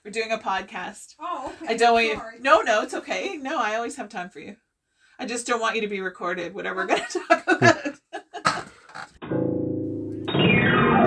We're doing a podcast. Oh, okay. I don't want you... No, it's okay. No, I always have time for you. I just don't want you to be recorded, whatever we're going to talk about.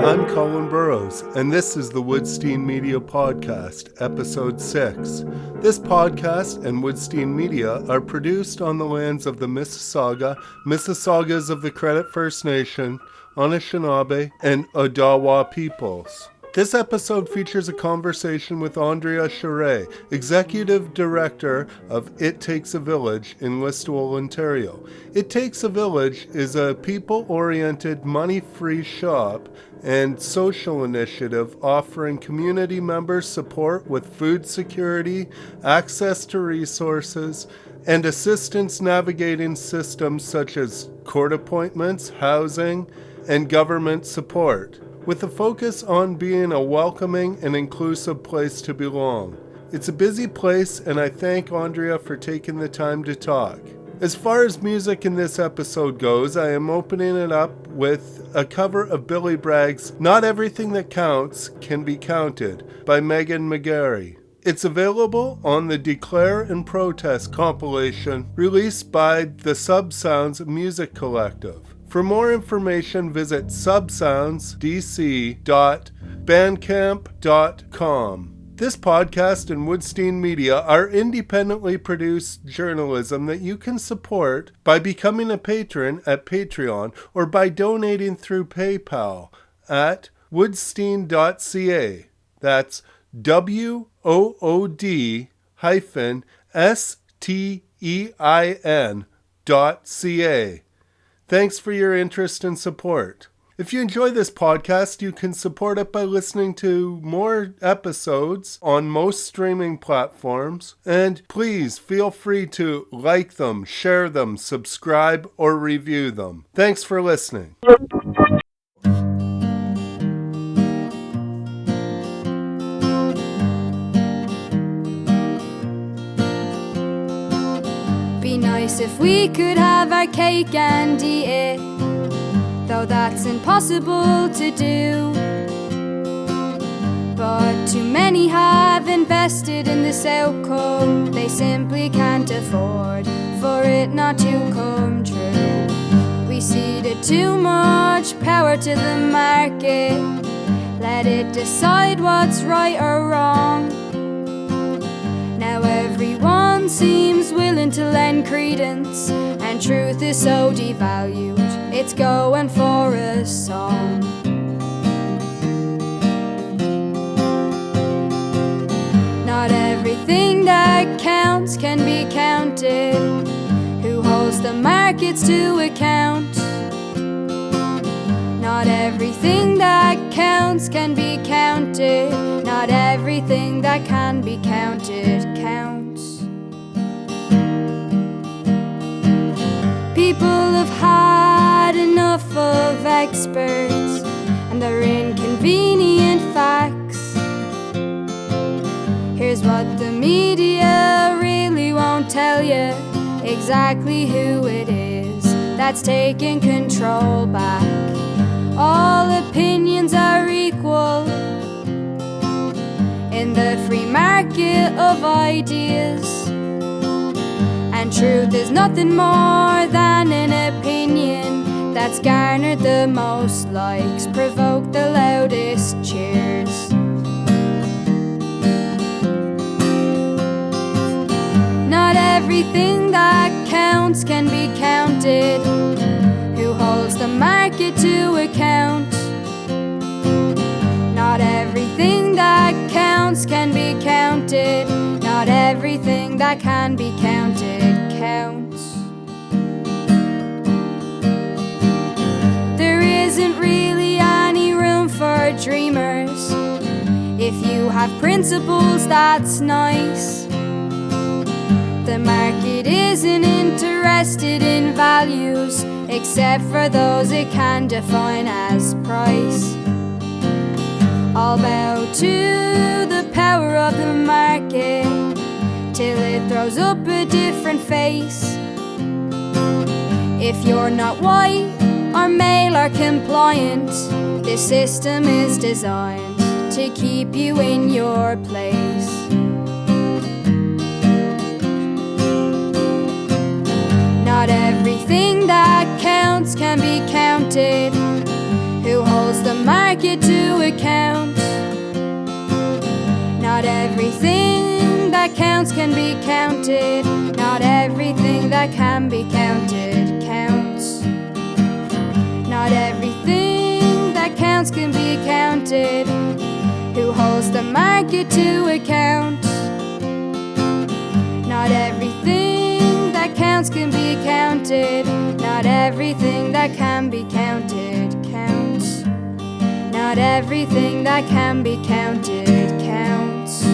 I'm Colin Burrows, and this is the Woodstein Media Podcast, Episode 6. This podcast and Woodstein Media are produced on the lands of the Mississaugas of the Credit First Nation, Anishinaabe, and Odawa peoples. This episode features a conversation with Andrea Charest, Executive Director of It Takes a Village in Listowel, Ontario. It Takes a Village is a people-oriented, money-free shop and social initiative offering community members support with food security, access to resources, and assistance navigating systems such as court appointments, housing, and government support, with a focus on being a welcoming and inclusive place to belong. It's a busy place, and I thank Andrea for taking the time to talk. As far as music in this episode goes, I am opening it up with a cover of Billy Bragg's Not Everything That Counts Can Be Counted by McGarry. It's available on the Declare and Protest compilation released by the Subsounds Music Collective. For more information, visit subsoundsdc.bandcamp.com. This podcast and Woodstein Media are independently produced journalism that you can support by becoming a patron at Patreon or by donating through PayPal at woodstein.ca. That's WOOD-STEIN.ca. Thanks for your interest and support. If you enjoy this podcast, you can support it by listening to more episodes on most streaming platforms. And please feel free to like them, share them, subscribe, or review them. Thanks for listening. Be nice if we could have our cake and eat it, though that's impossible to do. But too many have invested in this outcome, they simply can't afford for it not to come true. We ceded too much power to the market, let it decide what's right or wrong. Now everyone seems willing to lend credence, and truth is so devalued, it's going for a song. Not everything that counts can be counted. Who holds the markets to account? Not everything that counts can be counted. Not everything that can be counted counts. People have had enough of experts and their inconvenient facts. Here's what the media really won't tell you, exactly who it is that's taking control back. All opinions are equal in the free market of ideas, and truth is nothing more than an opinion that's garnered the most likes, provoked the loudest cheers. Not everything that counts can be counted. Who holds the market to account? Not everything that counts can be counted. Not everything that can be counted counts. There isn't really any room for dreamers. If you have principles, that's nice. The market isn't interested in values, except for those it can define as price. All bow to the power of the market till it throws up a different face. If you're not white or male or compliant, this system is designed to keep you in your place. counted? Who holds the market to account? Not everything that counts can be counted. Not everything that can be counted counts. Not everything that counts can be counted. Who holds the market to account? Not everything that counts can be counted. Not everything that can be counted counts. Not everything that can be counted counts.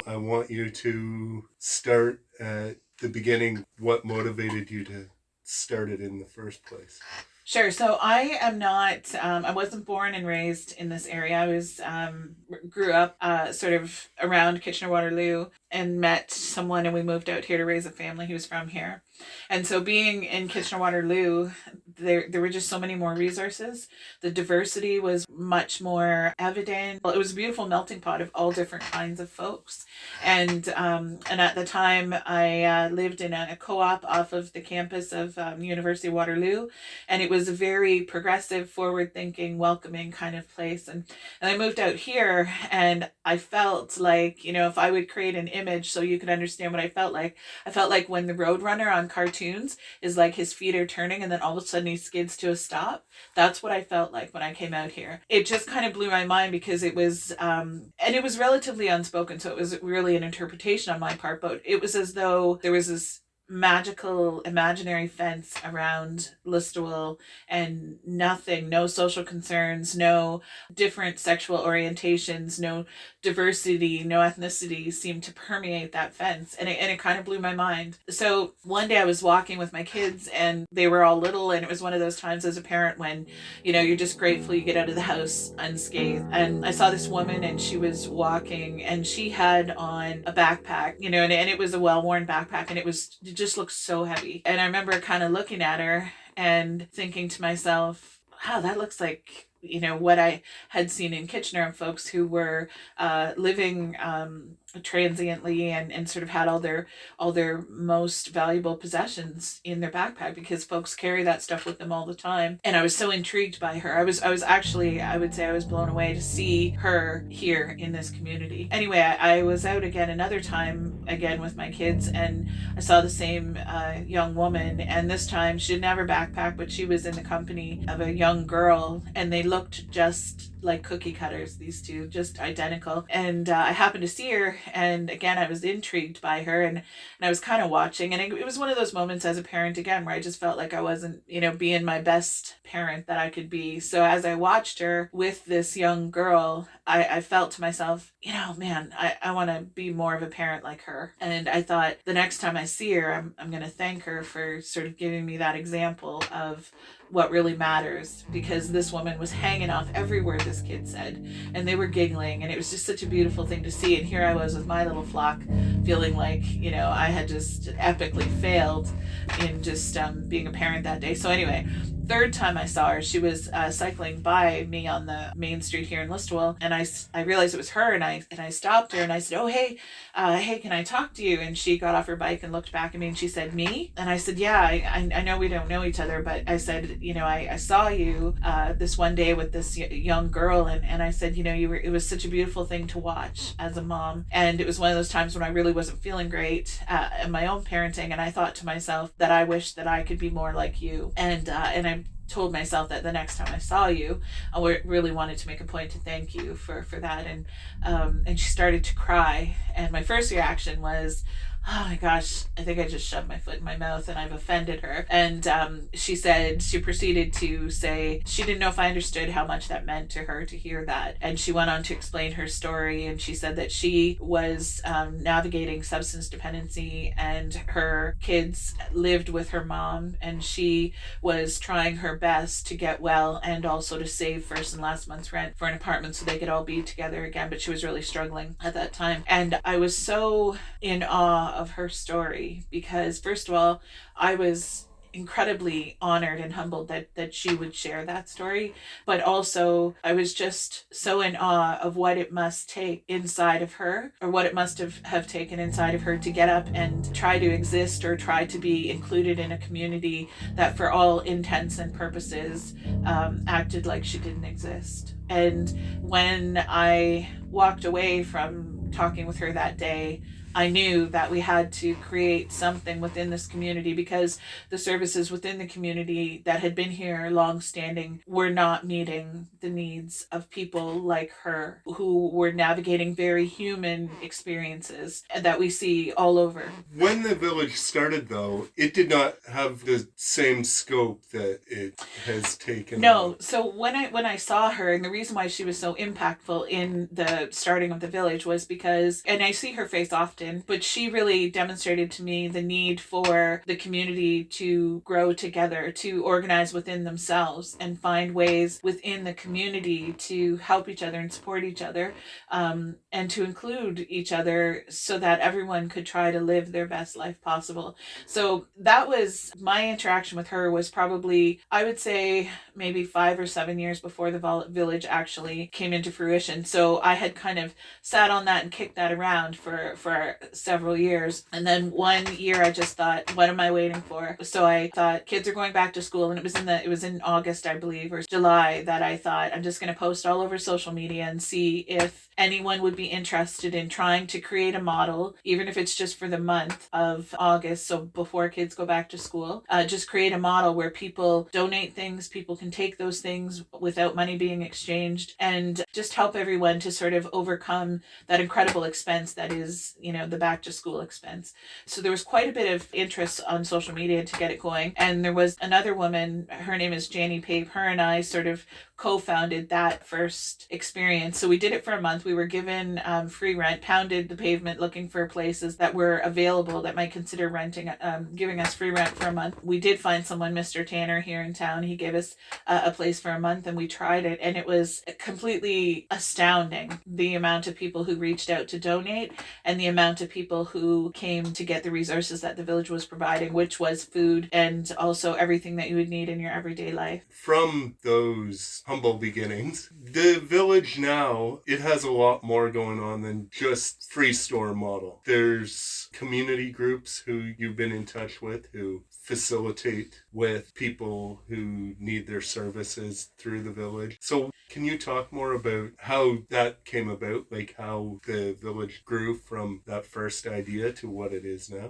I want you to start at the beginning. What motivated you to start it in the first place? Sure. So I am not, I wasn't born and raised in this area. I was, grew up sort of around Kitchener-Waterloo and met someone, and we moved out here to raise a family who was from here. And so being in Kitchener-Waterloo, there were just so many more resources. The diversity was much more evident. Well, it was a beautiful melting pot of all different kinds of folks. And at the time, I lived in a co-op off of the campus of University of Waterloo, and it was a very progressive, forward-thinking, welcoming kind of place. And I moved out here, and I felt like, you know, if I would create an image so you could understand what I felt like when the Roadrunner on cartoons is like his feet are turning and then all of a sudden he skids to a stop. That's what I felt like when I came out here. It just kind of blew my mind because it was, and it was relatively unspoken, so it was really an interpretation on my part, but it was as though there was this magical imaginary fence around Listowel and nothing, no social concerns, no different sexual orientations, no diversity, no ethnicity seemed to permeate that fence, and it kind of blew my mind. So one day I was walking with my kids and they were all little, and it was one of those times as a parent when, you know, you're just grateful you get out of the house unscathed. And I saw this woman and she was walking and she had on a backpack, you know, and it was a well-worn backpack, and it just looked so heavy. And I remember kind of looking at her and thinking to myself, wow, that looks like, you know, what I had seen in Kitchener of folks who were living transiently and sort of had all their most valuable possessions in their backpack, because folks carry that stuff with them all the time. And I was so intrigued by her. I was actually, I would say I was blown away to see her here in this community. Anyway, I was out again another time again with my kids, and I saw the same young woman, and this time she didn't have her backpack, but she was in the company of a young girl, and they looked just like cookie cutters, these two, just identical. And I happened to see her, and again I was intrigued by her, and I was kind of watching, and it was one of those moments as a parent again where I just felt like I wasn't, you know, being my best parent that I could be. So as I watched her with this young girl, I felt to myself, you know, man, I want to be more of a parent like her. And I thought the next time I see her, I'm going to thank her for sort of giving me that example of what really matters, because this woman was hanging off every word this kid said, and they were giggling, and it was just such a beautiful thing to see. And here I was with my little flock feeling like, you know, I had just epically failed in just being a parent that day. So anyway, third time I saw her, she was cycling by me on the main street here in Listowel, and I realized it was her, and I stopped her and I said, oh hey, can I talk to you? And she got off her bike and looked back at me and she said, me? And I said, yeah, I know we don't know each other, but I said, you know, I saw you this one day with this young girl, and I said, you know, it was such a beautiful thing to watch as a mom, and it was one of those times when I really wasn't feeling great in my own parenting, and I thought to myself that I wish that I could be more like you, and I told myself that the next time I saw you, I really wanted to make a point to thank you for that. And she started to cry, and my first reaction was, oh my gosh, I think I just shoved my foot in my mouth and I've offended her. And she proceeded to say she didn't know if I understood how much that meant to her to hear that. And she went on to explain her story, and she said that she was navigating substance dependency, and her kids lived with her mom, and she was trying her best to get well and also to save first and last month's rent for an apartment so they could all be together again, but she was really struggling at that time. And I was so in awe of her story because, first of all, I was incredibly honored and humbled that she would share that story. But also, I was just so in awe of what it must take inside of her, or what it must have taken inside of her to get up and try to exist or try to be included in a community that, for all intents and purposes, acted like she didn't exist. And when I walked away from talking with her that day, I knew that we had to create something within this community, because the services within the community that had been here long standing were not meeting the needs of people like her, who were navigating very human experiences that we see all over. When the village started, though, it did not have the same scope that it has taken. No. So when I saw her, and the reason why she was so impactful in the starting of the village was because, and I see her face often, but she really demonstrated to me the need for the community to grow together, to organize within themselves and find ways within the community to help each other and support each other, and to include each other so that everyone could try to live their best life possible. So that was my interaction with her, was probably, I would say, maybe 5 or 7 years before the village actually came into fruition. So I had kind of sat on that and kicked that around for several years. And then one year I just thought, what am I waiting for? So I thought, kids are going back to school, and it was in August, I believe, or July, that I thought, I'm just going to post all over social media and see if anyone would be interested in trying to create a model, even if it's just for the month of August, so before kids go back to school. Just create a model where people donate things, people can take those things without money being exchanged, and just help everyone to sort of overcome that incredible expense that is, the back to school expense. So there was quite a bit of interest on social media to get it going. And there was another woman, her name is Janie Pape. Her and I sort of co-founded that first experience. So we did it for a month. We were given free rent, pounded the pavement looking for places that were available that might consider renting, giving us free rent for a month. We did find someone, Mr. Tanner, here in town. He gave us a place for a month, and we tried it, and it was completely astounding, the amount of people who reached out to donate and the amount of people who came to get the resources that the village was providing, which was food and also everything that you would need in your everyday life. From those humble beginnings, the village now, it has a lot more going on than just free store model. There's community groups who you've been in touch with, who facilitate with people who need their services through the village. So can you talk more about how that came about, like how the village grew from that first idea to what it is now?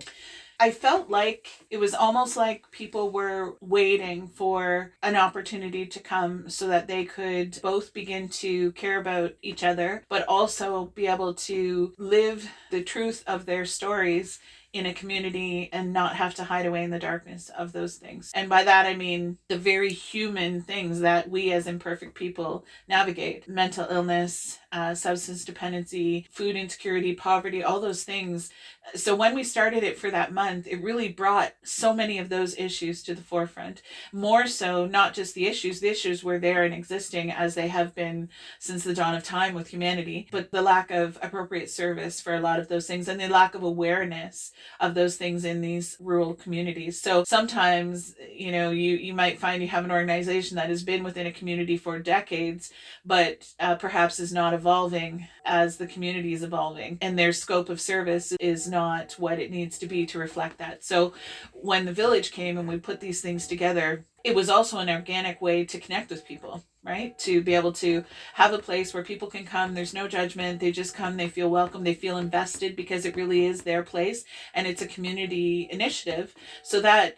I felt like it was almost like people were waiting for an opportunity to come so that they could both begin to care about each other, but also be able to live the truth of their stories in a community and not have to hide away in the darkness of those things. And by that, I mean the very human things that we as imperfect people navigate: mental illness, substance dependency, food insecurity, poverty, all those things. So when we started it for that month, it really brought so many of those issues to the forefront. More so, not just the issues were there and existing as they have been since the dawn of time with humanity, but the lack of appropriate service for a lot of those things, and the lack of awareness of those things in these rural communities. So sometimes, you might find you have an organization that has been within a community for decades, but perhaps is not evolving as the community is evolving, and their scope of service is not what it needs to be to reflect that. So when the village came and we put these things together, it was also an organic way to connect with people, right? To be able to have a place where people can come. There's no judgment. They just come. They feel welcome. They feel invested because it really is their place. And it's a community initiative. So that,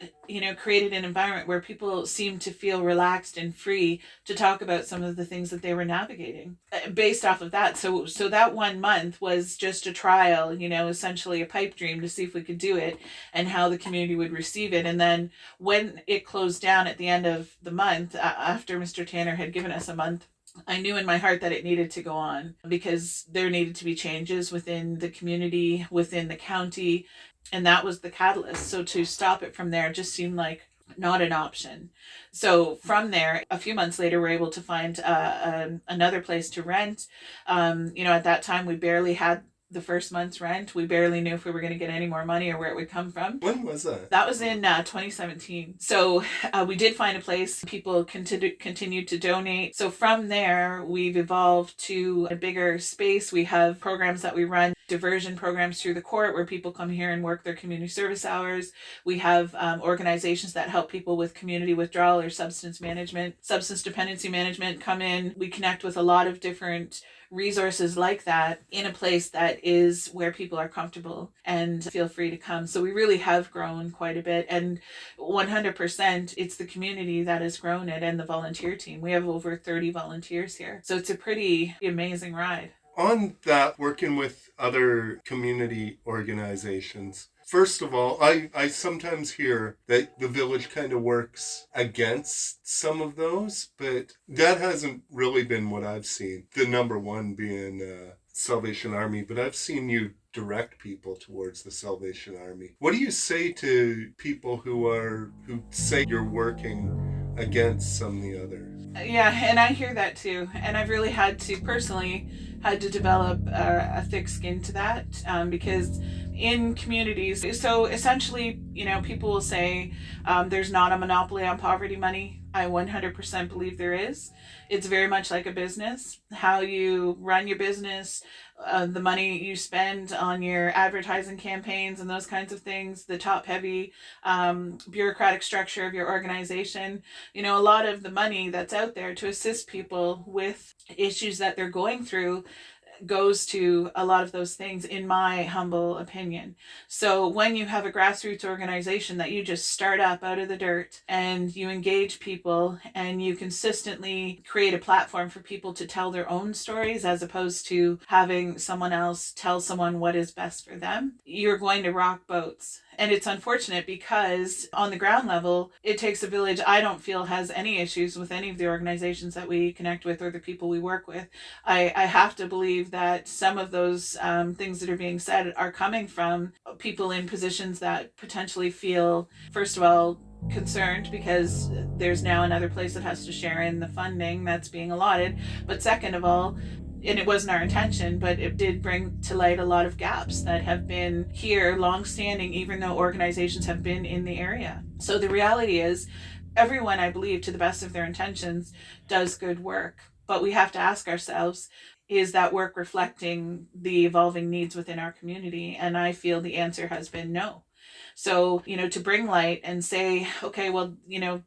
created an environment where people seemed to feel relaxed and free to talk about some of the things that they were navigating based off of that. So that 1 month was just a trial, essentially a pipe dream to see if we could do it and how the community would receive it. And then when it closed down at the end of the month, after Mr. Tanner had given us a month, I knew in my heart that it needed to go on because there needed to be changes within the community, within the county, and that was the catalyst. So to stop it from there just seemed like not an option. So from there, a few months later, we're able to find another place to rent. At that time, we barely had the first month's rent. We barely knew if we were going to get any more money or where it would come from. When was that? That was in 2017. So we did find a place. People continued to donate. So from there, we've evolved to a bigger space. We have programs that we run, diversion programs through the court where people come here and work their community service hours. We have organizations that help people with community withdrawal or substance dependency management come in. We connect with a lot of different resources like that in a place that is where people are comfortable and feel free to come. So we really have grown quite a bit, and 100% it's the community that has grown it and the volunteer team. We have over 30 volunteers here. So it's a pretty amazing ride. On that, working with other community organizations, first of all, I sometimes hear that the village kind of works against some of those, but that hasn't really been what I've seen. The number one being Salvation Army, but I've seen you direct people towards the Salvation Army. What do you say to people who say you're working against some of the others? Yeah, and I hear that too. And I've really had to develop a thick skin to that because in communities, so essentially, people will say there's not a monopoly on poverty money. I 100% believe there is. It's very much like a business. How you run your business, the money you spend on your advertising campaigns and those kinds of things, the top-heavy bureaucratic structure of your organization. A lot of the money that's out there to assist people with issues that they're going through goes to a lot of those things, in my humble opinion. So when you have a grassroots organization that you just start up out of the dirt and you engage people and you consistently create a platform for people to tell their own stories as opposed to having someone else tell someone what is best for them, you're going to rock boats. And it's unfortunate because on the ground level, it takes a village I don't feel has any issues with any of the organizations that we connect with or the people we work with. I have to believe that some of those things that are being said are coming from people in positions that potentially feel, first of all, concerned because there's now another place that has to share in the funding that's being allotted. But second of all, and it wasn't our intention, but it did bring to light a lot of gaps that have been here long-standing, even though organizations have been in the area. So the reality is, everyone, I believe, to the best of their intentions, does good work. But we have to ask ourselves, is that work reflecting the evolving needs within our community? And I feel the answer has been no. So, to bring light and say, okay, well,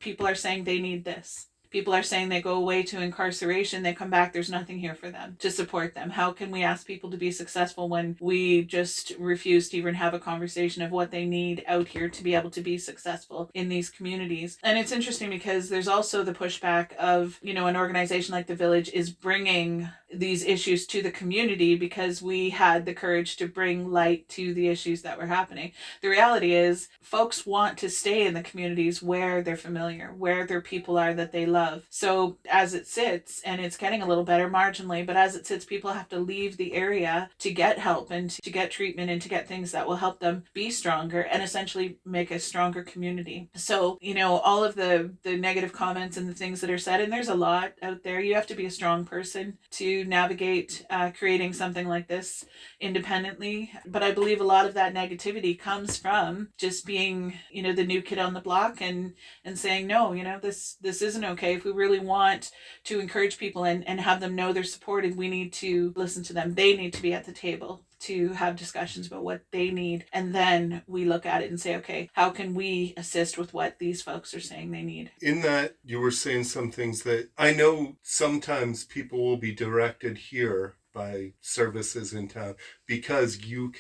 people are saying they need this. People are saying they go away to incarceration, they come back, there's nothing here for them to support them. How can we ask people to be successful when we just refuse to even have a conversation of what they need out here to be able to be successful in these communities? And it's interesting because there's also the pushback of, an organization like the Village is bringing these issues to the community because we had the courage to bring light to the issues that were happening. The reality is folks want to stay in the communities where they're familiar, where their people are that they love. So as it sits, and it's getting a little better marginally, but as it sits, people have to leave the area to get help and to get treatment and to get things that will help them be stronger and essentially make a stronger community. So, all of the negative comments and the things that are said, and there's a lot out there, you have to be a strong person to navigate creating something like this independently. But I believe a lot of that negativity comes from just being, the new kid on the block and saying, no, this isn't okay. If we really want to encourage people and have them know they're supported, we need to listen to them. They need to be at the table to have discussions about what they need. And then we look at it and say, okay, how can we assist with what these folks are saying they need? In that, you were saying some things that I know sometimes people will be directed here by services in town because you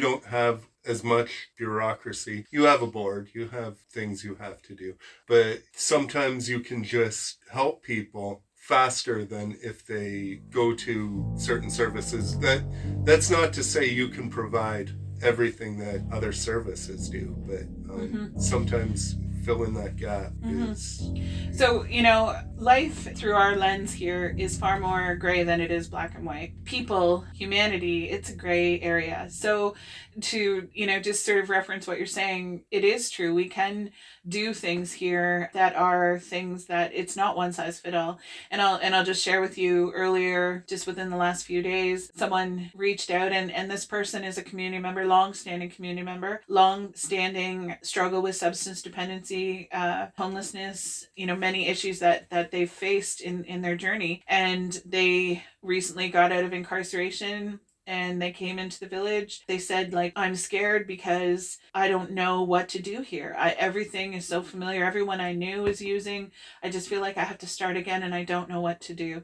don't have as much bureaucracy. You have a board, you have things you have to do, but sometimes you can just help people faster than if they go to certain services. That's not to say you can provide everything that other services do, but sometimes fill in that gap is... So, life through our lens here is far more gray than it is black and white. People, humanity, it's a gray area. So to, just sort of reference what you're saying, it is true. We can do things here that are things that it's not one size fit all. And I'll just share with you, earlier, just within the last few days, someone reached out, and this person is a community member, long-standing community member, long-standing struggle with substance dependency, homelessness, many issues that they've faced in their journey. And they recently got out of incarceration, and they came into the village. They said, like, I'm scared because I don't know what to do here. Everything is so familiar. Everyone I knew is using. I just feel like I have to start again, and I don't know what to do.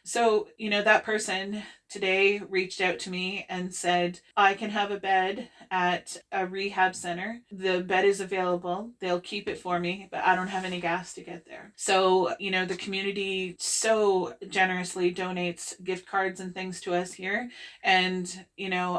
So, that person today reached out to me and said, I can have a bed at a rehab center. The bed is available. They'll keep it for me, but I don't have any gas to get there. So, the community so generously donates gift cards and things to us here. And,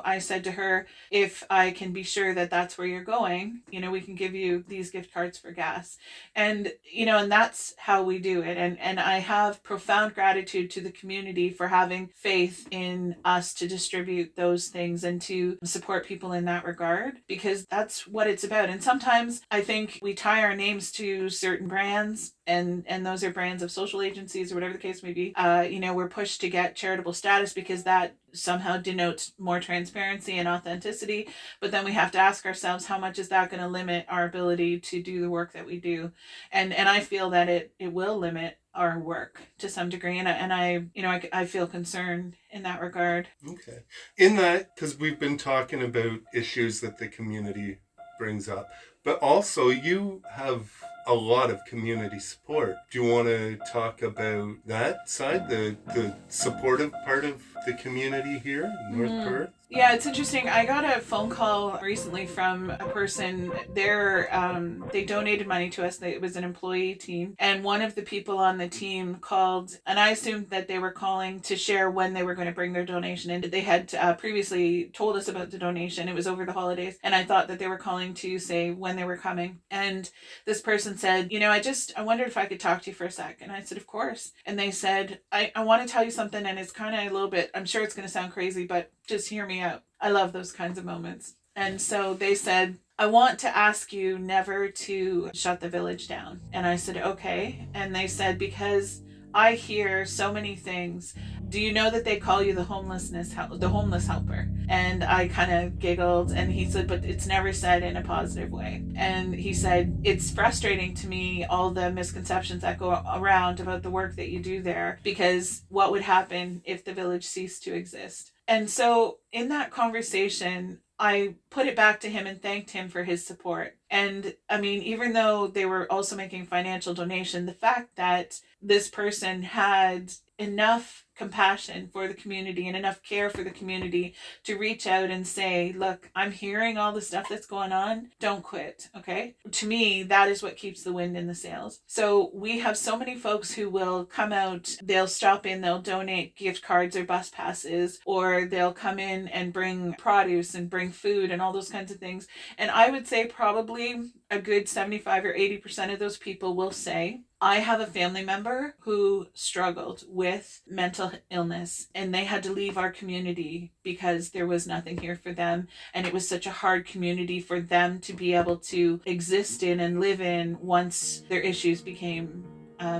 I said to her, if I can be sure that that's where you're going, we can give you these gift cards for gas. And, and that's how we do it. And I have profound gratitude to the community for having faith in us to distribute those things and to support people in that regard, because that's what it's about. And sometimes I think we tie our names to certain brands, and those are brands of social agencies or whatever the case may be. We're pushed to get charitable status because that somehow denotes more transparency and authenticity. But then we have to ask ourselves, how much is that going to limit our ability to do the work that we do? And I feel that it will limit our work to some degree, and I feel concerned in that regard. Okay. In that, because we've been talking about issues that the community brings up, but also you have a lot of community support. Do you want to talk about that side, the supportive part of the community here in North Perth? Yeah, it's interesting. I got a phone call recently from a person. They donated money to us. It was an employee team. And one of the people on the team called, and I assumed that they were calling to share when they were going to bring their donation in. They had previously told us about the donation. It was over the holidays. And I thought that they were calling to say when they were coming. And this person said, I wondered if I could talk to you for a sec. And I said, of course. And they said, I want to tell you something, and it's kind of a little bit, I'm sure it's going to sound crazy, but just hear me out. I love those kinds of moments. And so they said, I want to ask you never to shut the village down. And I said, okay. And they said, because I hear so many things. Do you know that they call you the homeless helper? And I kind of giggled, and he said, but it's never said in a positive way. And he said, it's frustrating to me, all the misconceptions that go around about the work that you do there, because what would happen if the village ceased to exist? And so in that conversation, I put it back to him and thanked him for his support. And I mean, even though they were also making financial donation, the fact that this person had enough compassion for the community and enough care for the community to reach out and say, look, I'm hearing all the stuff that's going on. Don't quit. Okay. To me, that is what keeps the wind in the sails. So we have so many folks who will come out, they'll stop in, they'll donate gift cards or bus passes, or they'll come in and bring produce and bring food and all those kinds of things. And I would say probably a good 75 or 80% of those people will say, I have a family member who struggled with mental illness, and they had to leave our community because there was nothing here for them. And it was such a hard community for them to be able to exist in and live in once their issues became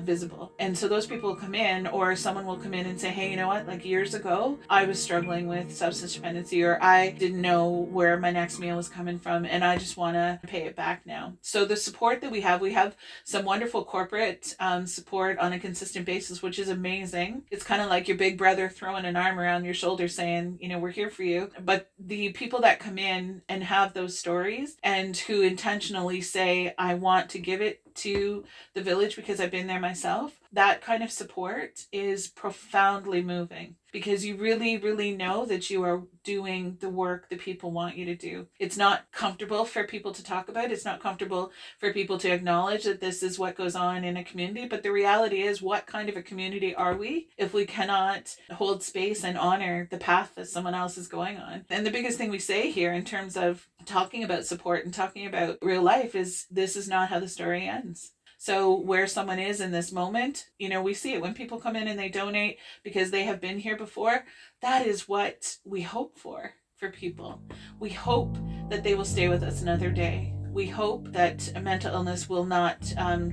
visible. And so those people will come in, or someone will come in and say, hey, you know what, like years ago I was struggling with substance dependency, or I didn't know where my next meal was coming from, and I just want to pay it back now. So the support that we have some wonderful corporate support on a consistent basis, which is amazing. It's kind of like your big brother throwing an arm around your shoulder saying, we're here for you. But the people that come in and have those stories, and who intentionally say, I want to give it to the village because I've been there myself, that kind of support is profoundly moving, because you really, really know that you are doing the work that people want you to do. It's not comfortable for people to talk about. It's not comfortable for people to acknowledge that this is what goes on in a community. But the reality is, what kind of a community are we if we cannot hold space and honor the path that someone else is going on? And the biggest thing we say here in terms of talking about support and talking about real life is, this is not how the story ends. So where someone is in this moment, we see it when people come in and they donate because they have been here before. That is what we hope for for people. We hope that they will stay with us another day. We hope that a mental illness will not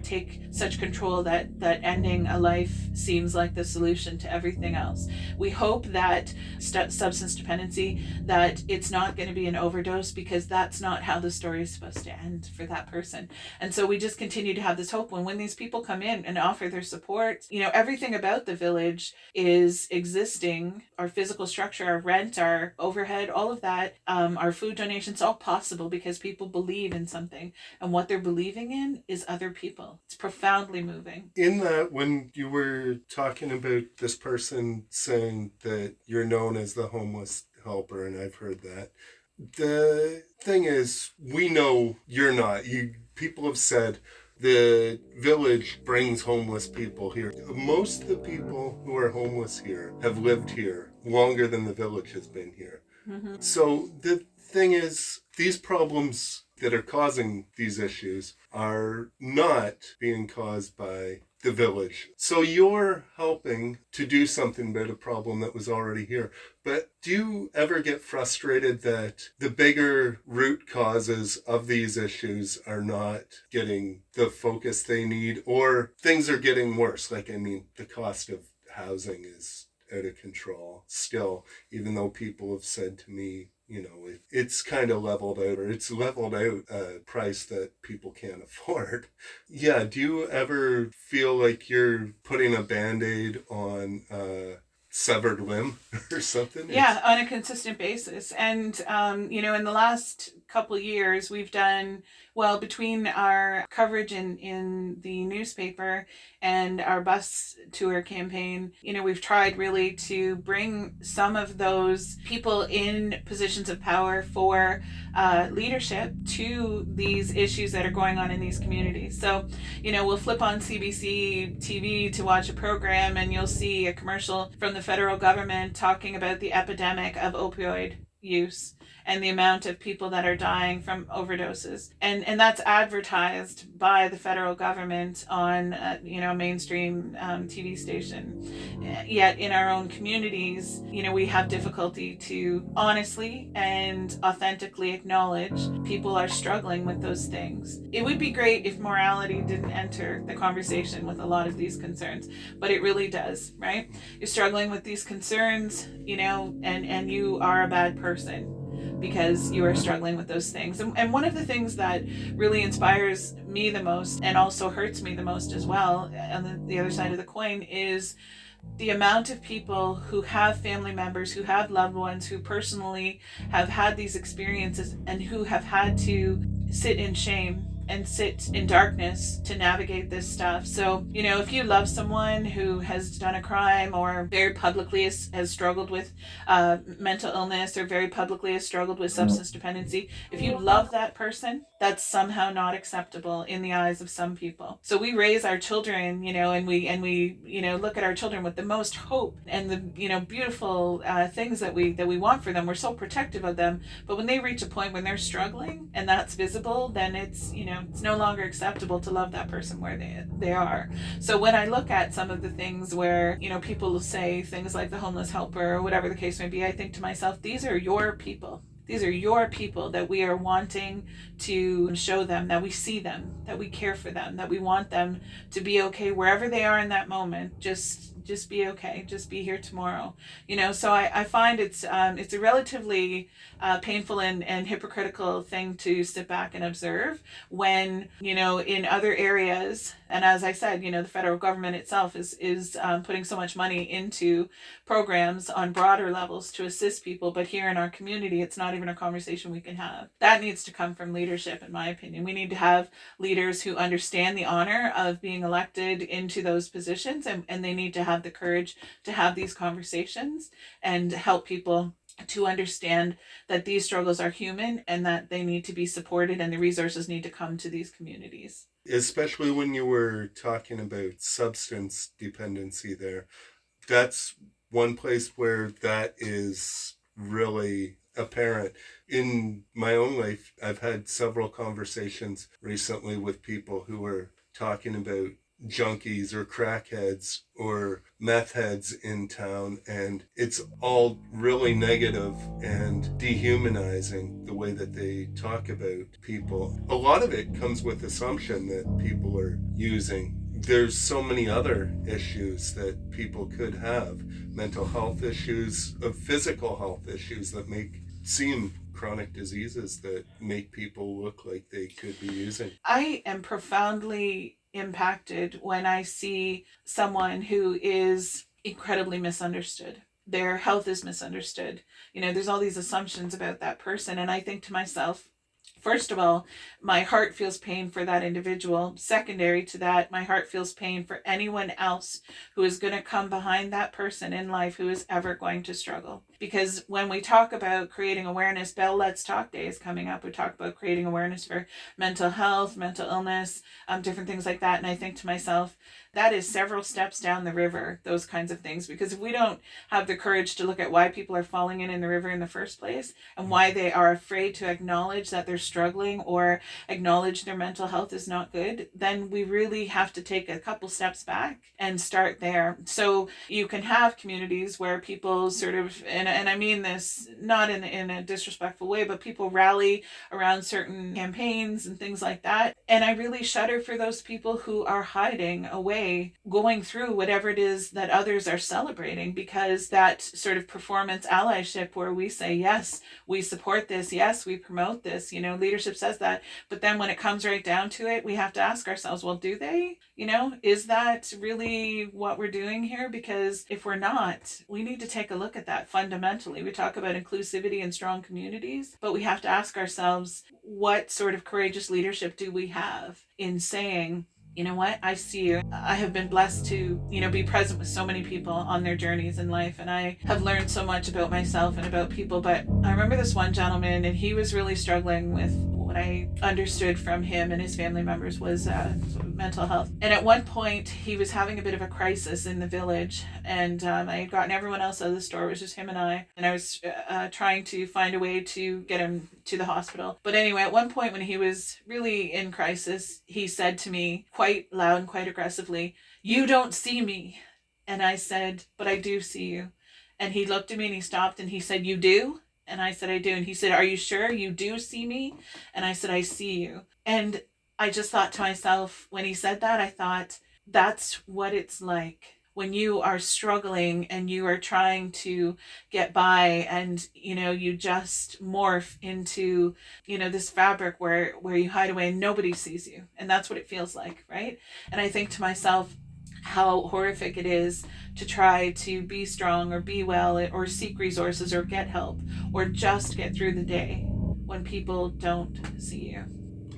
take such control that ending a life seems like the solution to everything else. We hope that substance dependency, that it's not going to be an overdose, because that's not how the story is supposed to end for that person. And so we just continue to have this hope when these people come in and offer their support. Everything about the village is existing. Our physical structure, our rent, our overhead, all of that, our food donations, all possible because people believe in something, and what they're believing in is other people. It's profoundly moving. In that, when you were talking about this person saying that you're known as the homeless helper, and I've heard that, the thing is, we know you're not. People have said the village brings homeless people here. Most of the people who are homeless here have lived here longer than the village has been here. Mm-hmm. So the thing is, these problems that are causing these issues are not being caused by the village. So you're helping to do something about a problem that was already here. But do you ever get frustrated that the bigger root causes of these issues are not getting the focus they need, or things are getting worse? The cost of housing is out of control still, even though people have said to me, it's kind of leveled out, or it's leveled out a price that people can't afford. Yeah, do you ever feel like you're putting a Band-Aid on a severed limb or something? Yeah, on a consistent basis. And, in the last couple of years, we've done, between our coverage in the newspaper and our bus tour campaign, we've tried really to bring some of those people in positions of power for leadership to these issues that are going on in these communities. So, we'll flip on CBC TV to watch a program, and you'll see a commercial from the federal government talking about the epidemic of opioid use and the amount of people that are dying from overdoses, and that's advertised by the federal government on a mainstream TV station. Yet in our own communities, we have difficulty to honestly and authentically acknowledge people are struggling with those things. It would be great if morality didn't enter the conversation with a lot of these concerns, but it really does, right? You're struggling with these concerns, and you are a bad person because you are struggling with those things. And one of the things that really inspires me the most, and also hurts me the most as well, on the other side of the coin, is the amount of people who have family members, who have loved ones, who personally have had these experiences, and who have had to sit in shame and sit in darkness to navigate this stuff. So, if you love someone who has done a crime, or very publicly has struggled with mental illness, or very publicly has struggled with substance dependency, if you love that person, that's somehow not acceptable in the eyes of some people. So we raise our children, and we look at our children with the most hope and the beautiful things that we want for them. We're so protective of them, but when they reach a point when they're struggling and that's visible, then it's no longer acceptable to love that person where they are. So when I look at some of the things where people will say things like the homeless helper or whatever the case may be, I think to myself, these are your people. These are your people that we are wanting to show them that we see them, that we care for them, that we want them to be okay wherever they are in that moment. Just be okay. Just be here tomorrow. So I find it's a relatively painful and hypocritical thing to sit back and observe when, in other areas, and as I said, the federal government itself is putting so much money into programs on broader levels to assist people. But here in our community, it's not even a conversation we can have. That needs to come from leadership, in my opinion. We need to have leaders who understand the honor of being elected into those positions, and they need to have the courage to have these conversations and help people to understand that these struggles are human and that they need to be supported, and the resources need to come to these communities. Especially when you were talking about substance dependency there, that's one place where that is really apparent. In my own life, I've had several conversations recently with people who are talking about junkies or crackheads or meth heads in town, and it's all really negative and dehumanizing the way that they talk about people. A lot of it comes with assumption that people are using. There's so many other issues that people could have, mental health issues, physical health issues that seem chronic diseases that make people look like they could be using. I am profoundly impacted when I see someone who is incredibly misunderstood. Their health is misunderstood. There's all these assumptions about that person. And I think to myself, first of all, my heart feels pain for that individual. Secondary to that, my heart feels pain for anyone else who is going to come behind that person in life who is ever going to struggle. Because when we talk about creating awareness, Bell Let's Talk Day is coming up. We talk about creating awareness for mental health, mental illness, different things like that. And I think to myself, that is several steps down the river, those kinds of things. Because if we don't have the courage to look at why people are falling in the river in the first place and why they are afraid to acknowledge that they're struggling or acknowledge their mental health is not good, then we really have to take a couple steps back and start there. So you can have communities where people sort of, and I mean this not in a disrespectful way, but people rally around certain campaigns and things like that. And I really shudder for those people who are hiding away, going through whatever it is that others are celebrating, because that sort of performance allyship where we say, yes, we support this, yes, we promote this, leadership says that. But then when it comes right down to it, we have to ask ourselves, well, do they? Is that really what we're doing here? Because if we're not, we need to take a look at that fundamentally. We talk about inclusivity and strong communities, but we have to ask ourselves, what sort of courageous leadership do we have in saying, you know what, I see you. I have been blessed to, be present with so many people on their journeys in life. And I have learned so much about myself and about people. But I remember this one gentleman, and he was really struggling with what I understood from him and his family members was sort of mental health. And at one point, he was having a bit of a crisis in the village. And I had gotten everyone else out of the store. It was just him and I. And I was trying to find a way to get him to the hospital. But anyway, at one point when he was really in crisis, he said to me quite loud and quite aggressively, "You don't see me." And I said, "But I do see you." And he looked at me and he stopped and he said, "You do?" And I said, "I do." And he said, "Are you sure you do see me?" And I said, "I see you." And I just thought to myself, when he said that, I thought, that's what it's like when you are struggling and you are trying to get by, and you just morph into this fabric where you hide away and nobody sees you. And that's what it feels like, right? And I think to myself, how horrific it is to try to be strong or be well or seek resources or get help or just get through the day when people don't see you.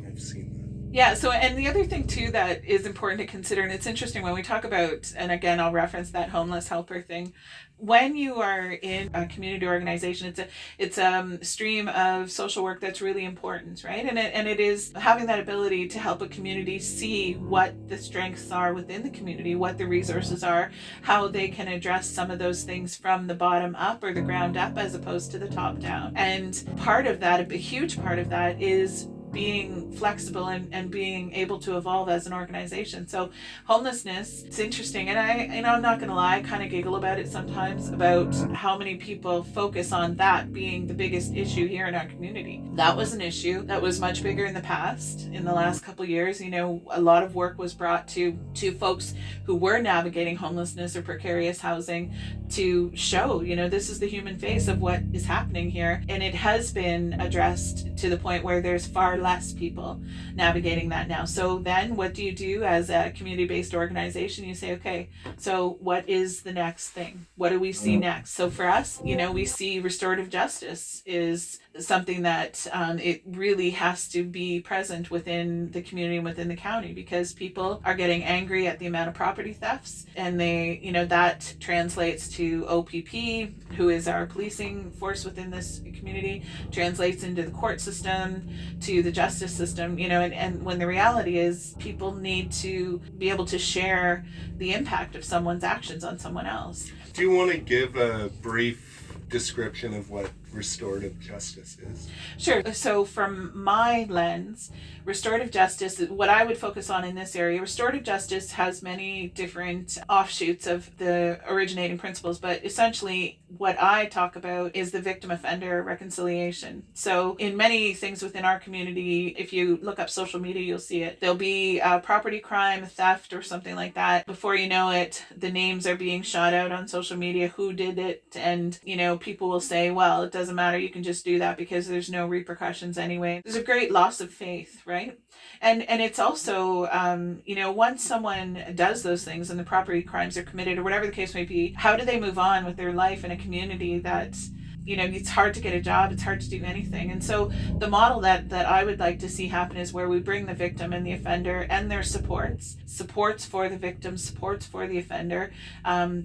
I've seen that. Yeah, so, and the other thing too that is important to consider, and it's interesting when we talk about, and again, I'll reference that homeless helper thing. When you are in a community organization, it's a stream of social work that's really important, right? And it is having that ability to help a community see what the strengths are within the community, what the resources are, how they can address some of those things from the bottom up or the ground up as opposed to the top down. And part of that, a huge part of that, is being flexible and being able to evolve as an organization. So homelessness, it's interesting. And I'm not going to lie, I kind of giggle about it sometimes, about how many people focus on that being the biggest issue here in our community. That was an issue that was much bigger in the past. In the last couple of years, a lot of work was brought to folks who were navigating homelessness or precarious housing to show, this is the human face of what is happening here. And it has been addressed to the point where there's far less people navigating that now. So then what do you do as a community-based organization? You say, okay, so what is the next thing? What do we see next? So for us, we see restorative justice is something that it really has to be present within the community and within the county, because people are getting angry at the amount of property thefts, and they, that translates to OPP, who is our policing force within this community, translates into the court system, to the justice system, and when the reality is people need to be able to share the impact of someone's actions on someone else. Do you want to give a brief description of what restorative justice is? Sure. So from my lens, restorative justice, what I would focus on in this area, restorative justice has many different offshoots of the originating principles, but essentially what I talk about is the victim offender reconciliation. So in many things within our community, if you look up social media, you'll see it. There'll be property crime, theft, or something like that. Before you know it, the names are being shot out on social media, who did it, and people will say, well, it doesn't matter, you can just do that because there's no repercussions anyway. There's a great loss of faith, right? And it's also once someone does those things and the property crimes are committed or whatever the case may be, how do they move on with their life in a community that it's hard to get a job, it's hard to do anything? And so the model that I would like to see happen is where we bring the victim and the offender and their supports for the victim, supports for the offender,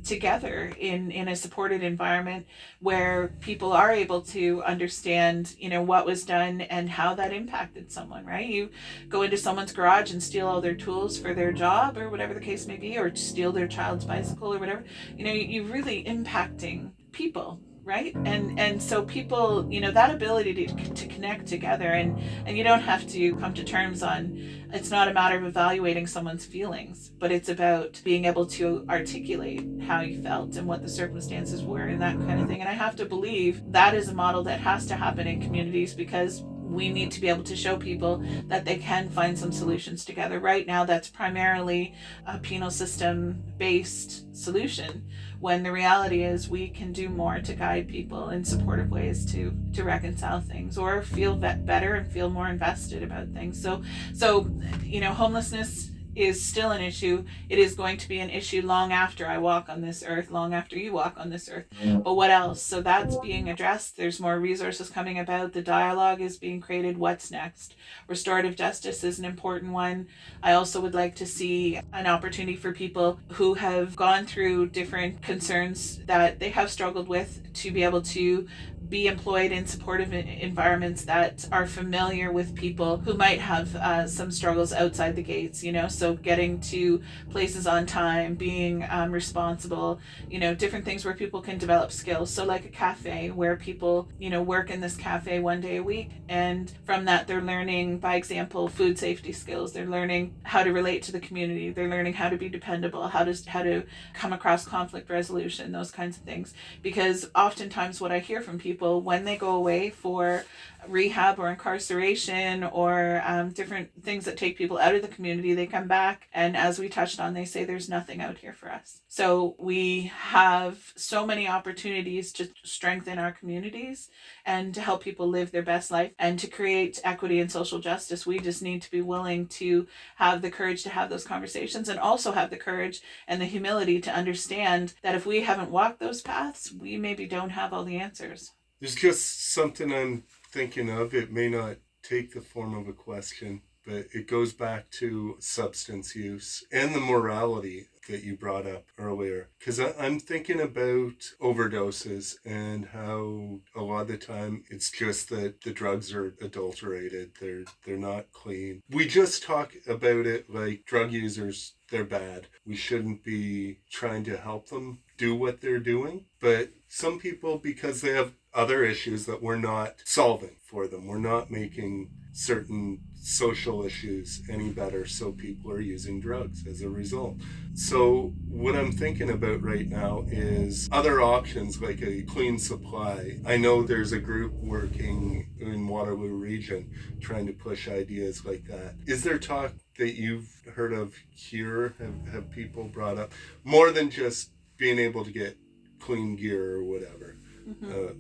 together in a supported environment where people are able to understand what was done and how that impacted someone, right? You go into someone's garage and steal all their tools for their job or whatever the case may be, or steal their child's bicycle or whatever, you're really impacting people, right? And so people, that ability to connect together, and you don't have to come to terms on, it's not a matter of evaluating someone's feelings, but it's about being able to articulate how you felt and what the circumstances were and that kind of thing. And I have to believe that is a model that has to happen in communities, because we need to be able to show people that they can find some solutions together. Right now, that's primarily a penal system based solution, when the reality is we can do more to guide people in supportive ways to reconcile things or feel better and feel more invested about things. So homelessness is still an issue. It is going to be an issue long after I walk on this earth, long after you walk on this earth. But what else? So that's being addressed. There's more resources coming about. The dialogue is being created. What's next? Restorative justice is an important one. I also would like to see an opportunity for people who have gone through different concerns that they have struggled with to be able to be employed in supportive environments that are familiar with people who might have some struggles outside the gates, so getting to places on time, being responsible, different things where people can develop skills. So like a cafe where people, work in this cafe one day a week, and from that they're learning, by example, food safety skills. They're learning how to relate to the community. They're learning how to be dependable, how to come across conflict resolution, those kinds of things. Because oftentimes what I hear from people when they go away for rehab or incarceration or different things that take people out of the community, they come back, and as we touched on, they say there's nothing out here for us. So we have so many opportunities to strengthen our communities and to help people live their best life and to create equity and social justice. We just need to be willing to have the courage to have those conversations, and also have the courage and the humility to understand that if we haven't walked those paths, we maybe don't have all the answers. There's just something I'm thinking of. It may not take the form of a question, but it goes back to substance use and the morality that you brought up earlier. Because I'm thinking about overdoses and how a lot of the time it's just that the drugs are adulterated. They're not clean. We just talk about it like drug users, they're bad. We shouldn't be trying to help them do what they're doing. But some people, because they have other issues that we're not solving for them, we're not making certain social issues any better, so people are using drugs as a result. So what I'm thinking about right now is other options like a clean supply. I know there's a group working in Waterloo region trying to push ideas like that. Is there talk that you've heard of here, have people brought up, more than just being able to get clean gear or whatever?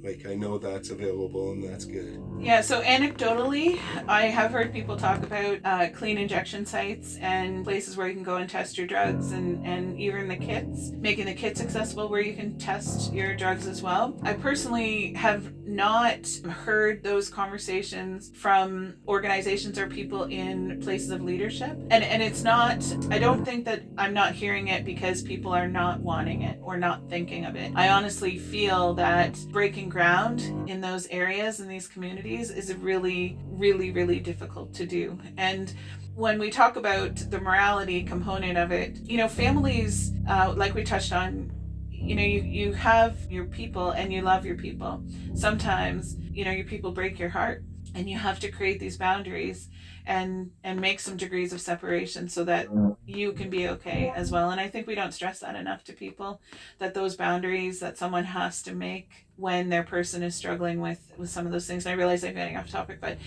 Like I know that's available and that's good. Yeah, so anecdotally, I have heard people talk about clean injection sites and places where you can go and test your drugs, and even the kits, making the kits accessible where you can test your drugs as well. I personally have not heard those conversations from organizations or people in places of leadership. And it's not, I don't think that I'm not hearing it because people are not wanting it or not thinking of it. I honestly feel that breaking ground in those areas, in these communities, is really, really, really difficult to do. And when we talk about the morality component of it, families, like we touched on, you have your people and you love your people. Sometimes, your people break your heart, and you have to create these boundaries and make some degrees of separation so that you can be okay as well. And I think we don't stress that enough to people, that those boundaries that someone has to make when their person is struggling with some of those things. And I realize I'm getting off topic, but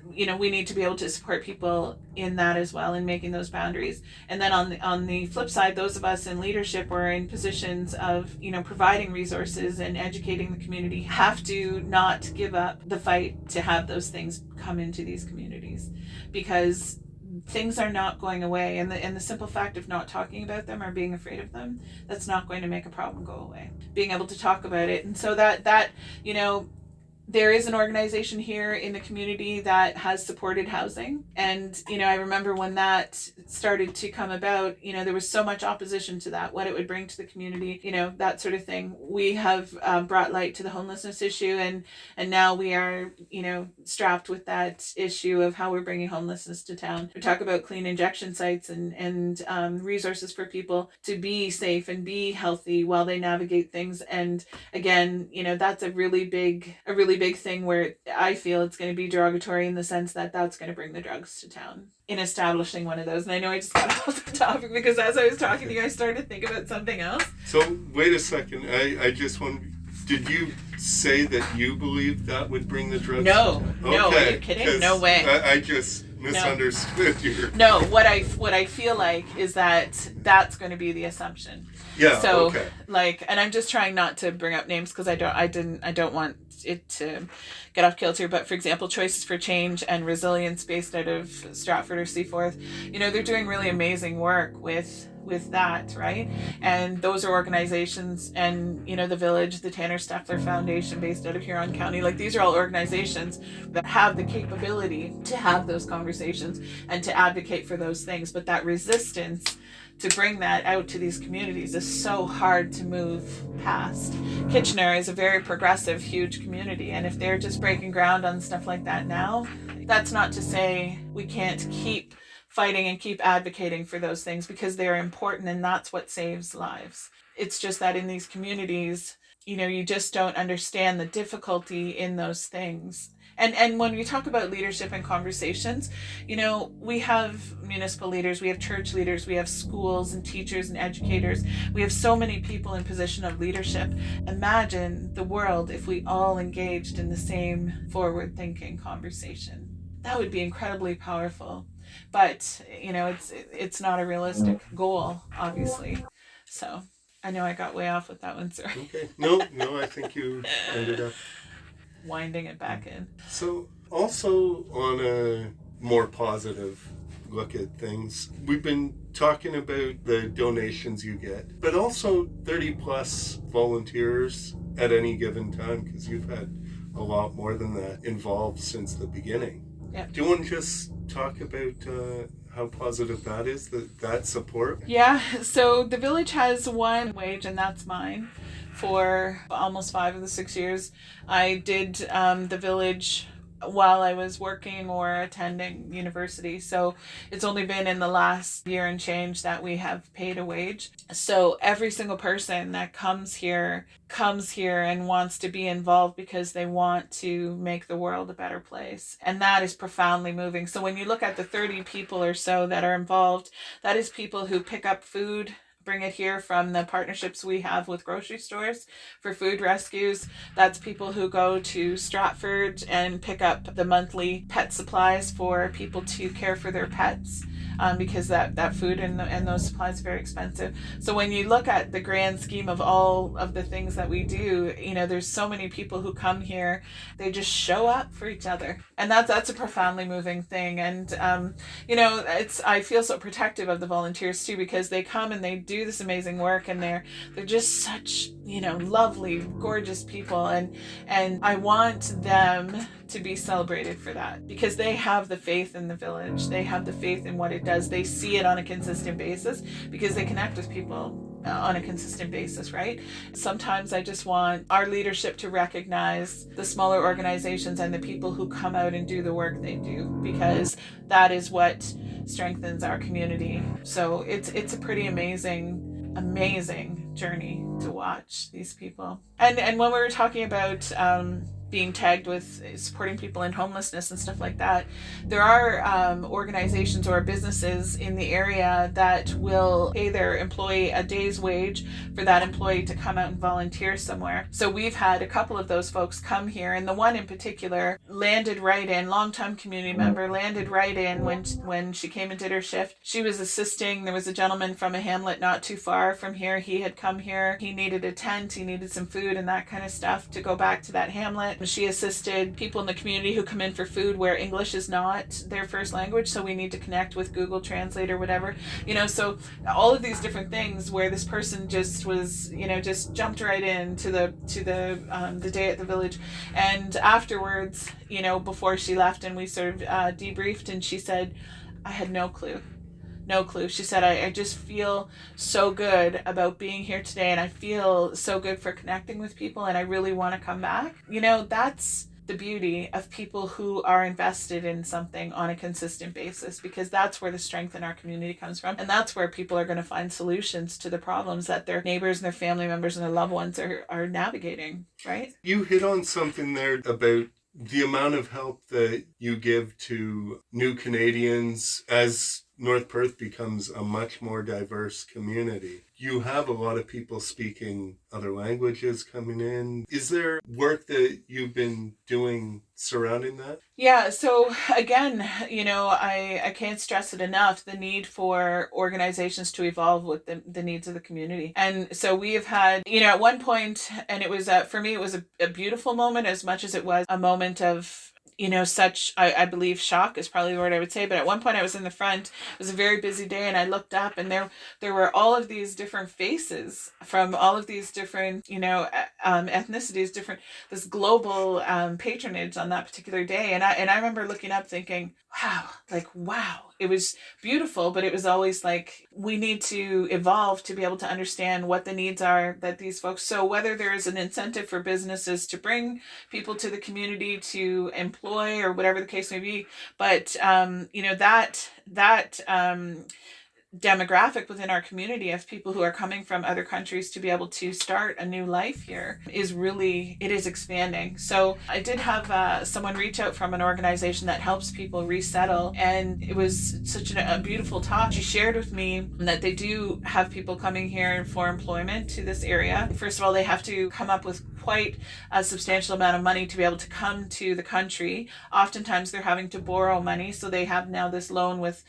we need to be able to support people in that as well, in making those boundaries. And then on the flip side, those of us in leadership or in positions of providing resources and educating the community have to not give up the fight to have those things come into these communities, because things are not going away, and the simple fact of not talking about them or being afraid of them, that's not going to make a problem go away. Being able to talk about it. And so that there is an organization here in the community that has supported housing. And, I remember when that started to come about, there was so much opposition to that, what it would bring to the community, that sort of thing. We have brought light to the homelessness issue, and now we are, strapped with that issue of how we're bringing homelessness to town. We talk about clean injection sites and resources for people to be safe and be healthy while they navigate things. And again, that's a really big thing where I feel it's going to be derogatory in the sense that that's going to bring the drugs to town in establishing one of those. And I know I just got off the topic because as I was talking to you, I started to think about something else. So wait a second. I just want. Did you say that you believe that would bring the drugs? No, to town? no. Okay, Are you kidding? No way. I just misunderstood you. No, what I feel like is that that's going to be the assumption. Yeah. So okay. and I'm just trying not to bring up names because I don't want it to get off kilter. But for example, Choices for Change and Resilience, based out of Stratford or Seaforth, they're doing really amazing work with that, right? And those are organizations, and the Village, the Tanner Steffler Foundation, based out of Huron County, like these are all organizations that have the capability to have those conversations and to advocate for those things. But that resistance to bring that out to these communities is so hard to move past. Kitchener is a very progressive, huge community, and if they're just breaking ground on stuff like that now, that's not to say we can't keep fighting and keep advocating for those things, because they're important, and that's what saves lives. It's just that in these communities, you just don't understand the difficulty in those things. And when we talk about leadership and conversations, we have municipal leaders, we have church leaders, we have schools and teachers and educators. We have so many people in position of leadership. Imagine the world if we all engaged in the same forward-thinking conversation. That would be incredibly powerful. But, it's not a realistic goal, obviously. So I know I got way off with that one, sorry. Okay. No, I think you ended up winding it back in. So also on a more positive look at things, we've been talking about the donations you get, but also 30 plus volunteers at any given time, because you've had a lot more than that involved since the beginning. Yeah. Do you want to just talk about how positive that is, that support? Yeah, so the Village has one wage, and that's mine. For almost 5 of the 6 years I did the Village while I was working or attending university. So it's only been in the last year and change that we have paid a wage. So every single person that comes here and wants to be involved because they want to make the world a better place. And that is profoundly moving. So when you look at the 30 people or so that are involved, that is people who pick up food, bring it here from the partnerships we have with grocery stores for food rescues. That's people who go to Stratford and pick up the monthly pet supplies for people to care for their pets. Because that food and those supplies are very expensive. So when you look at the grand scheme of all of the things that we do, there's so many people who come here, they just show up for each other. And that's a profoundly moving thing. And, I feel so protective of the volunteers too, because they come and they do this amazing work, and they're just such, lovely, gorgeous people. And I want them to be celebrated for that, because they have the faith in the Village. They have the faith in what it does. They see it on a consistent basis because they connect with people on a consistent basis, right? Sometimes I just want our leadership to recognize the smaller organizations and the people who come out and do the work they do, because that is what strengthens our community. So it's a pretty amazing journey to watch these people. And when we were talking about being tagged with supporting people in homelessness and stuff like that, there are organizations or businesses in the area that will pay their employee a day's wage for that employee to come out and volunteer somewhere. So we've had a couple of those folks come here, and the one in particular landed right in, longtime community member, landed right in when she came and did her shift. She was assisting. There was a gentleman from a hamlet not too far from here. He had come here. He needed a tent. He needed some food and that kind of stuff to go back to that hamlet. She assisted people in the community who come in for food where English is not their first language, so we need to connect with Google Translate or whatever, so all of these different things where this person just was, just jumped right into the day at the village. And afterwards, before she left, and we sort of debriefed, and she said, I had no clue. She said, I just feel so good about being here today, and I feel so good for connecting with people, and I really want to come back. That's the beauty of people who are invested in something on a consistent basis, because that's where the strength in our community comes from, and that's where people are going to find solutions to the problems that their neighbors and their family members and their loved ones are navigating, right? You hit on something there about the amount of help that you give to new Canadians as North Perth becomes a much more diverse community. You have a lot of people speaking other languages coming in. Is there work that you've been doing surrounding that? Yeah, so again, I can't stress it enough, the need for organizations to evolve with the needs of the community. And so we have had, at one point, and it was, for me, it was a beautiful moment as much as it was a moment of, such, I believe, shock is probably the word I would say. But at one point I was in the front. It was a very busy day, and I looked up, and there were all of these different faces from all of these different, ethnicities, this global patronage on that particular day. And I remember looking up thinking, wow, it was beautiful, but it was always like, we need to evolve to be able to understand what the needs are that these folks, so whether there is an incentive for businesses to bring people to the community to employ or whatever the case may be, but that demographic within our community of people who are coming from other countries to be able to start a new life here it is expanding. So I did have someone reach out from an organization that helps people resettle, and it was such a beautiful talk. She shared with me that they do have people coming here for employment to this area. First of all, they have to come up with quite a substantial amount of money to be able to come to the country. Oftentimes they're having to borrow money, so they have now this loan with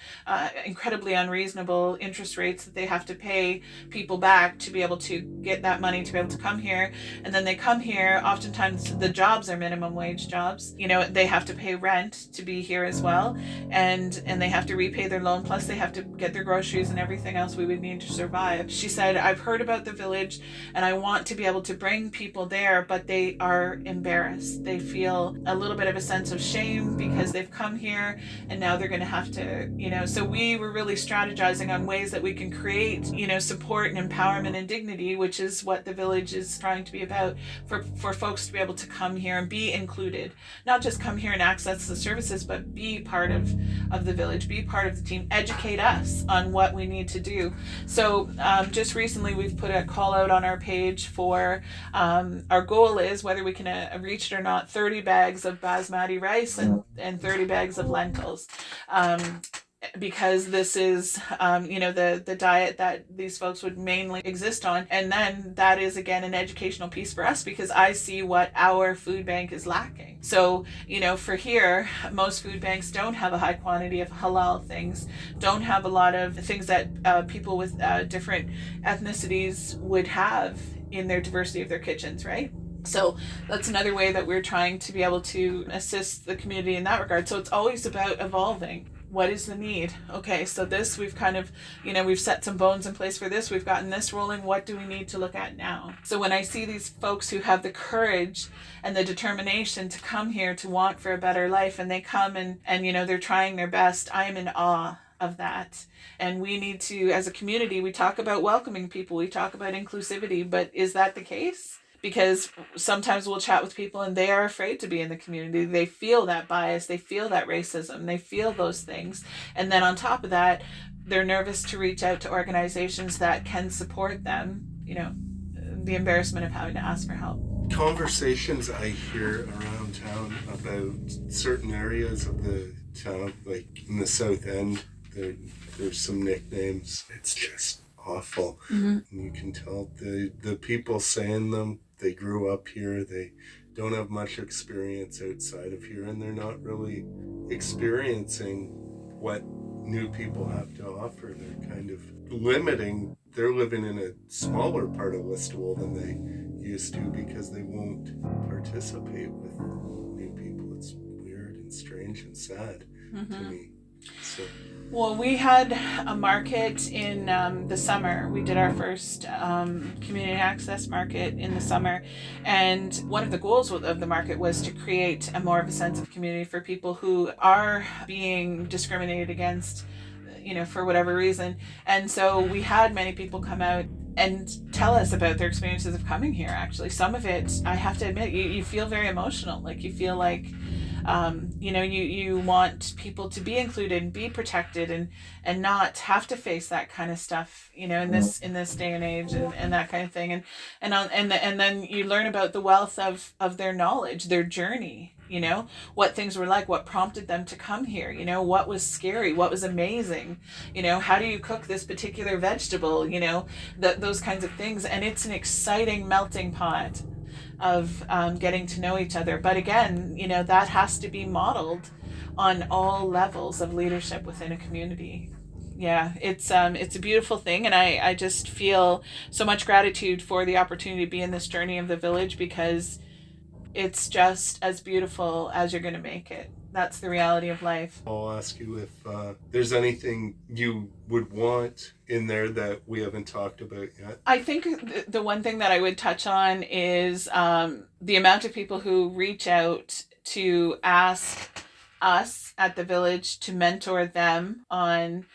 incredibly unreasonable interest rates that they have to pay people back to be able to get that money to be able to come here. And then they come here, oftentimes the jobs are minimum wage jobs. They have to pay rent to be here as well, and they have to repay their loan, plus they have to get their groceries and everything else we would need to survive. She said, I've heard about the village and I want to be able to bring people there, but they are embarrassed. They feel a little bit of a sense of shame because they've come here and now they're going to have to, so we were really strategizing on ways that we can create, support and empowerment and dignity, which is what the village is trying to be about, for folks to be able to come here and be included, not just come here and access the services, but be part of the village, be part of the team, educate us on what we need to do. So just recently we've put a call out on our page for our goal is, whether we can reach it or not, 30 bags of basmati rice and 30 bags of lentils. Because this is, the diet that these folks would mainly exist on. And then that is, again, an educational piece for us, because I see what our food bank is lacking. So, for here, most food banks don't have a high quantity of halal things, don't have a lot of things that people with different ethnicities would have in their diversity of their kitchens, right? So that's another way that we're trying to be able to assist the community in that regard. So it's always about evolving. What is the need? Okay, so this, we've kind of, we've set some bones in place for this. We've gotten this rolling. What do we need to look at now? So when I see these folks who have the courage and the determination to come here to want for a better life, and they come and they're trying their best, I am in awe of that. And we need to, as a community, we talk about welcoming people, we talk about inclusivity, but is that the case? Because sometimes we'll chat with people and they are afraid to be in the community. They feel that bias, they feel that racism, they feel those things. And then on top of that, they're nervous to reach out to organizations that can support them the embarrassment of having to ask for help. Conversations I hear around town about certain areas of the town, like in the South End, there's some nicknames. It's just awful. And you can tell the people saying them, they grew up here, they don't have much experience outside of here, and they're not really experiencing what new people have to offer. They're kind of limiting. They're living in a smaller part of Listowel than they used to because they won't participate with new people. It's weird and strange and sad to me. So. Well, we had a market in the summer. We did our first community access market in the summer. And one of the goals of the market was to create more of a sense of community for people who are being discriminated against, for whatever reason. And so we had many people come out and tell us about their experiences of coming here, actually. Some of it, I have to admit, you feel very emotional. Like, you feel like you want people to be included and be protected and not have to face that kind of stuff, in this day and age and that kind of thing. And then you learn about the wealth of their knowledge, their journey, what things were like, what prompted them to come here, what was scary, what was amazing, how do you cook this particular vegetable, those kinds of things. And it's an exciting melting pot of getting to know each other. But again, that has to be modeled on all levels of leadership within a community. Yeah, it's a beautiful thing, and I just feel so much gratitude for the opportunity to be in this journey of the village, because it's just as beautiful as you're going to make it. That's the reality of life. I'll ask you if there's anything you would want in there that we haven't talked about yet. I think the one thing that I would touch on is the amount of people who reach out to ask us at the village to mentor them on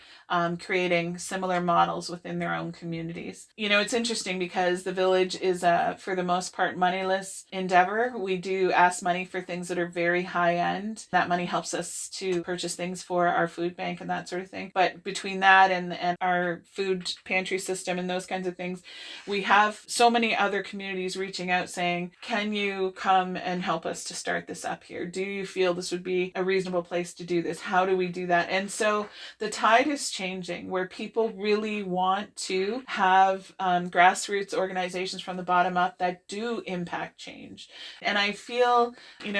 creating similar models within their own communities. It's interesting because the village is for the most part, moneyless endeavor. We do ask money for things that are very high end. That money helps us to purchase things for our food bank and that sort of thing. But between that and our food pantry system and those kinds of things, we have so many other communities reaching out saying, can you come and help us to start this up here? Do you feel this would be a reasonable place to do this? How do we do that? And so the tide is changing, where people really want to have grassroots organizations from the bottom up that do impact change. And I feel,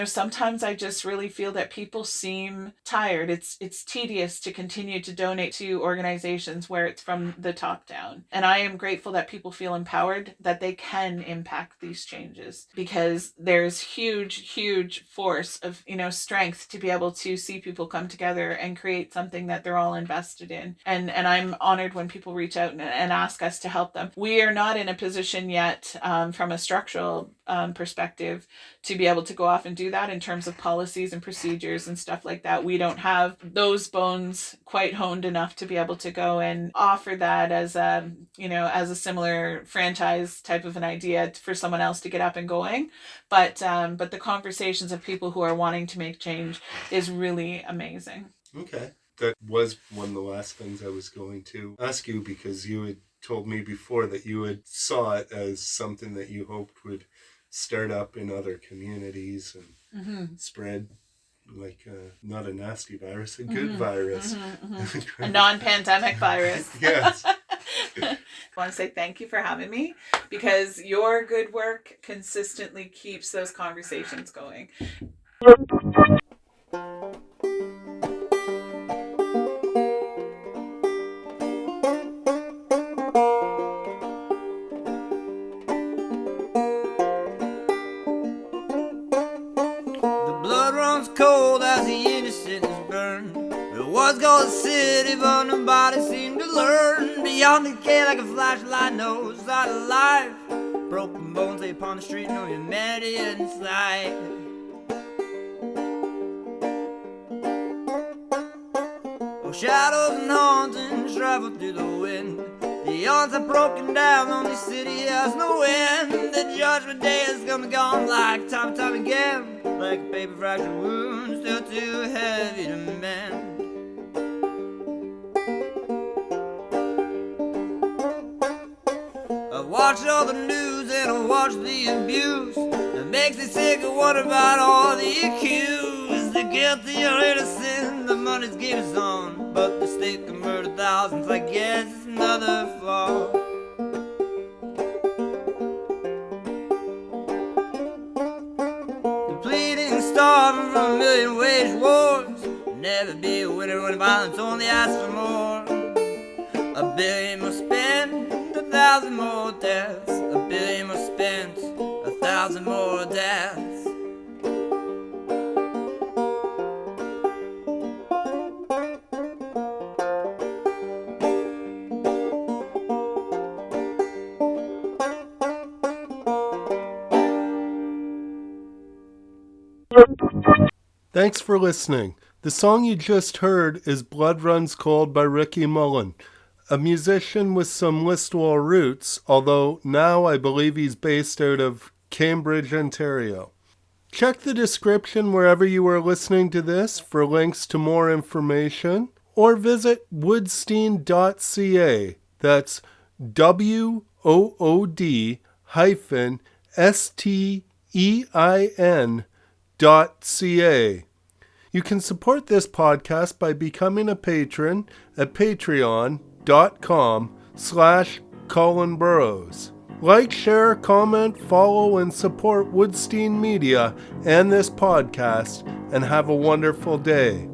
sometimes I just really feel that people seem tired. It's tedious to continue to donate to organizations where it's from the top down. And I am grateful that people feel empowered that they can impact these changes, because there's huge force of, strength to be able to see people come together and create something that they're all invested in. And I'm honored when people reach out and ask us to help them. We are not in a position yet from a structural perspective to be able to go off and do that in terms of policies and procedures and stuff like that. We don't have those bones quite honed enough to be able to go and offer that as a similar franchise type of an idea for someone else to get up and going. But the conversations of people who are wanting to make change is really amazing. Okay. That was one of the last things I was going to ask you, because you had told me before that you had saw it as something that you hoped would start up in other communities and spread like not a nasty virus, a good virus. A non-pandemic virus. Yes. I want to say thank you for having me, because your good work consistently keeps those conversations going. Cold as the innocent is burned. It was called a city, but nobody seemed to learn. Beyond decay, like a flashlight, no sign of life. Broken bones lay upon the street, no humanity inside. Oh, shadows and hauntings travel through the wind. The odds are broken down, only city has no end. The judgment day has come and gone like time and time again. Like a paper fractured wound, still too heavy to mend. I watch all the news and I watch the abuse. It makes me sick of wondering about all the accused. The guilty or innocent, the money's game is on, but the state can murder thousands, I guess it's another flaw. Depleting, starving from a million wage wars. Never be a winner when violence only asks for more. A billion more spent, 1,000 more deaths. A billion more spent, 1,000 more deaths. Thanks for listening. The song you just heard is Blood Runs Cold by Ricky Mullen, a musician with some Listowel roots, although now I believe he's based out of Cambridge, Ontario. Check the description wherever you are listening to this for links to more information, or visit woodstein.ca. That's WOOD-STEIN.ca. You can support this podcast by becoming a patron at patreon.com/Colin Burrows. Like, share, comment, follow, and support Woodstein Media and this podcast, and have a wonderful day.